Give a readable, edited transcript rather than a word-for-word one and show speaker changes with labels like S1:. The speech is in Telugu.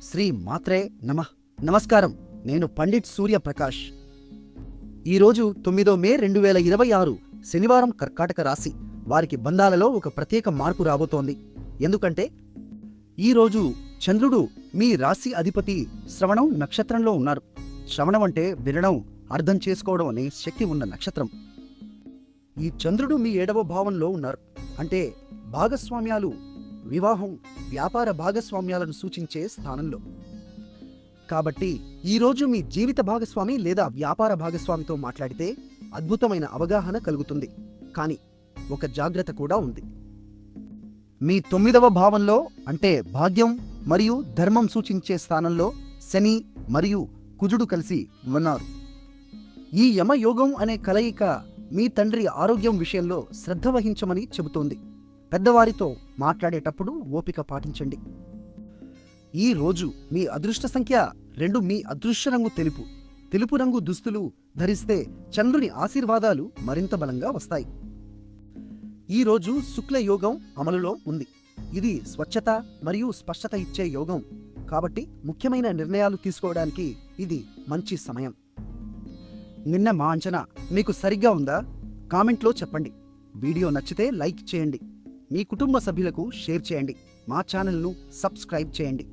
S1: శ్రీ మాత్రే నమః. నమస్కారం. నేను పండిట్ సూర్యప్రకాష్. ఈరోజు 9 మే 2026 శనివారం. కర్కాటక రాశి వారికి బంధాలలో ఒక ప్రత్యేక మార్పు రాబోతోంది. ఎందుకంటే ఈరోజు చంద్రుడు మీ రాశి అధిపతి శ్రవణం నక్షత్రంలో ఉన్నారు. శ్రవణం అంటే వినడం, అర్థం చేసుకోవడం అనే శక్తి ఉన్న నక్షత్రం. ఈ చంద్రుడు మీ 7వ భావంలో ఉన్నారు. అంటే భాగస్వామ్యాలు, వివాహం, వ్యాపార భాగస్వామ్యాలను సూచించే స్థానంలో. కాబట్టి ఈరోజు మీ జీవిత భాగస్వామి లేదా వ్యాపార భాగస్వామితో మాట్లాడితే అద్భుతమైన అవగాహన కలుగుతుంది. కానీ ఒక జాగ్రత్త కూడా ఉంది. మీ 9వ భావంలో అంటే భాగ్యం మరియు ధర్మం సూచించే స్థానంలో శని మరియు కుజుడు కలిసి ఉన్నారు. ఈ యమయోగం అనే కలయిక మీ తండ్రి ఆరోగ్యం విషయంలో శ్రద్ధ వహించమని చెబుతోంది. పెద్దవారితో మాట్లాడేటప్పుడు ఓపిక పాటించండి. ఈ రోజు మీ అదృష్ట సంఖ్య 2. మీ అదృష్ట రంగు తెలుపు. తెలుపు రంగు దుస్తులు ధరిస్తే చంద్రుని ఆశీర్వాదాలు మరింత బలంగా వస్తాయి. ఈ రోజు శుక్ల యోగం అమలులో ఉంది. ఇది స్వచ్ఛత మరియు స్పష్టత ఇచ్చే యోగం. కాబట్టి ముఖ్యమైన నిర్ణయాలు తీసుకోవడానికి ఇది మంచి సమయం. నిన్న మా అంచనా మీకు సరిగ్గా ఉందా? కామెంట్లో చెప్పండి. వీడియో నచ్చితే లైక్ చేయండి. మీ కుటుంబ సభ్యులకు షేర్ చేయండి. మా ఛానల్ను సబ్స్క్రైబ్ చేయండి.